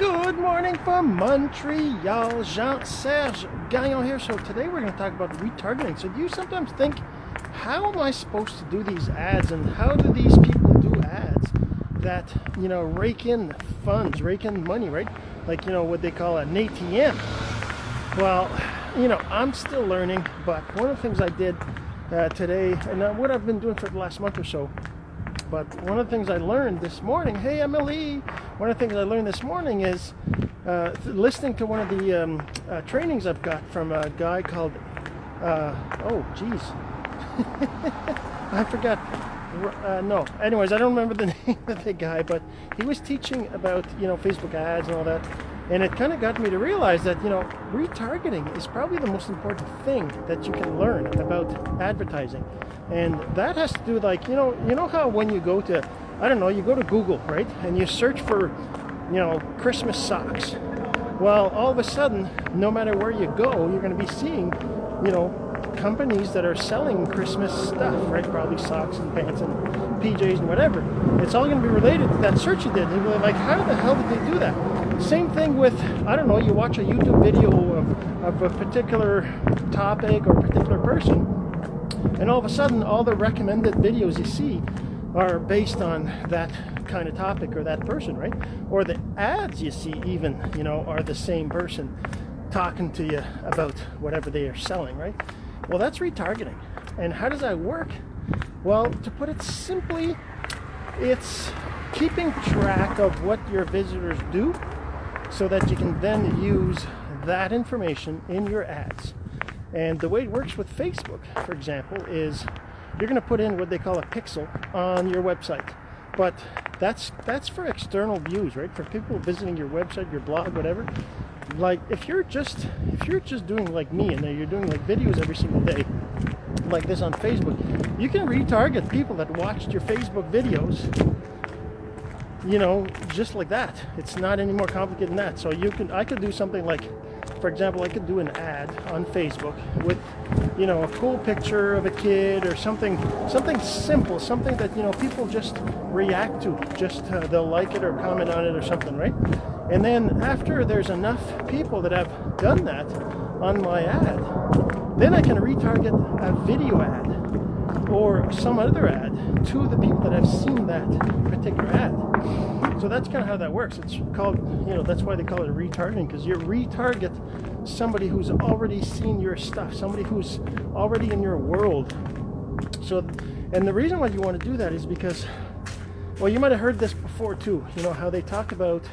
Good morning from Montreal. Jean-Serge, Gagnon here. So today we're going to talk about retargeting. So do you sometimes think, how am I supposed to do these ads, and how do these people do ads that, rake in funds, rake in money, right? Like, what they call an ATM. Well, I'm still learning, but one of the things I did today, and what I've been doing for the last month or so, but one of the things I learned this morning, hey Emily, one of the things I learned this morning is listening to one of the trainings I've got from a guy called, I forgot, no, anyways, I don't remember the name of the guy, but he was teaching about, Facebook ads and all that, and it kind of got me to realize that, retargeting is probably the most important thing that you can learn about advertising. And that has to do with, like, you know how when you go to, you go to Google, right? And you search for, Christmas socks. Well, all of a sudden, no matter where you go, you're going to be seeing, companies that are selling Christmas stuff, right? Probably socks and pants and PJs and whatever. It's all going to be related to that search you did. And you're like, how the hell did they do that? Same thing with, you watch a YouTube video of a particular topic or a particular person, and all of a sudden, all the recommended videos you see are based on that kind of topic or that person, right? Or the ads you see even, are the same person talking to you about whatever they are selling, right? Well, that's retargeting. And how does that work? Well, to put it simply, it's keeping track of what your visitors do so that you can then use that information in your ads. And the way it works with Facebook, for example, is you're going to put in what they call a pixel on your website. But that's for external views, right? For people visiting your website, your blog, whatever. Like if you're just doing like me, and you're doing like videos every single day, like this on Facebook, you can retarget people that watched your Facebook videos, just like that. It's not any more complicated than that. So I could do something like, for example, I could do an ad on Facebook with, a cool picture of a kid or something simple, something that, people just react to, they'll like it or comment on it or something, right? And then after there's enough people that have done that on my ad, then I can retarget a video ad or some other ad to the people that have seen that particular ad. So that's kind of how that works. It's called, that's why they call it retargeting, because you retarget somebody who's already seen your stuff, somebody who's already in your world. So, and the reason why you want to do that is because, well, you might have heard this before too, how they talk about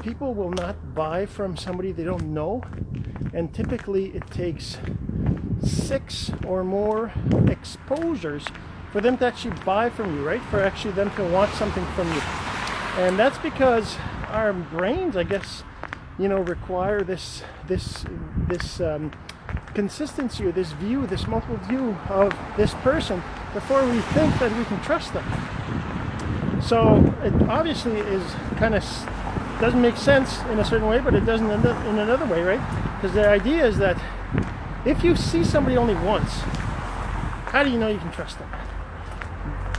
people will not buy from somebody they don't know, and typically it takes 6 or more exposures for them to actually buy from you, right? For actually them to want something from you. And that's because our brains, I guess, require this consistency, or this view, this multiple view of this person before we think that we can trust them. So it obviously is kind of doesn't make sense in a certain way, but it doesn't in another way, right? Because the idea is that if you see somebody only once, how do you know you can trust them?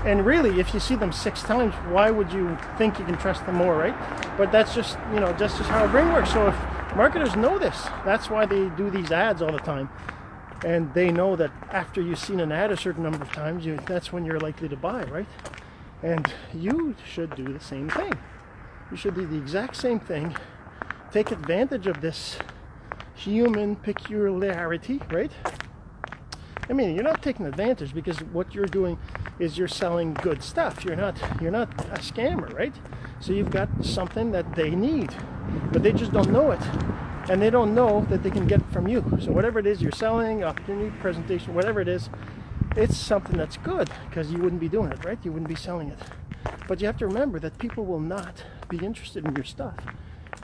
And really, if you see them 6 times, why would you think you can trust them more, right? But that's just, that's just how our brain works. So if marketers know this, that's why they do these ads all the time. And they know that after you've seen an ad a certain number of times, that's when you're likely to buy, right? And you should do the same thing. You should do the exact same thing. Take advantage of this human peculiarity, right? I mean, you're not taking advantage, because what you're doing is you're selling good stuff. You're not a scammer, right? So you've got something that they need, but they just don't know it, and they don't know that they can get it from you. So whatever it is you're selling, opportunity, presentation, whatever it is, it's something that's good, because you wouldn't be doing it, right? You wouldn't be selling it. But you have to remember that people will not be interested in your stuff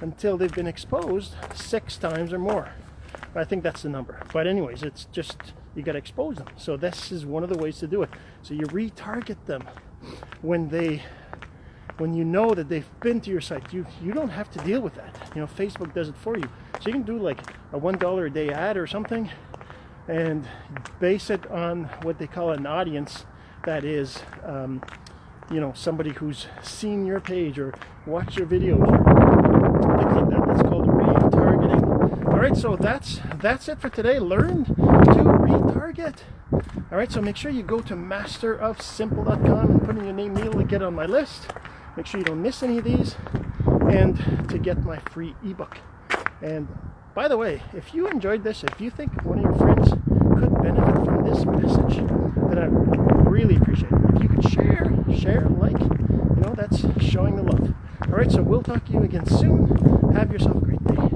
until they've been exposed 6 times or more. I think that's the number. But anyways, it's just, you got to expose them. So this is one of the ways to do it. So you retarget them when you know that they've been to your site. You don't have to deal with that. Facebook does it for you. So you can do like a $1 a day ad or something, and base it on what they call an audience that is you know, somebody who's seen your page or watched your videos or things like that. That's called retargeting. All right, so that's it for today. Learn to retarget. All right, so make sure you go to masterofsimple.com and put in your name, Neil, to get on my list. Make sure you don't miss any of these, and to get my free ebook. And by the way, if you enjoyed this, if you think one of your friends could benefit from this message, then I really appreciate it. If you could share, like, you know, that's showing the love. All right, so we'll talk to you again soon. Have yourself a great day.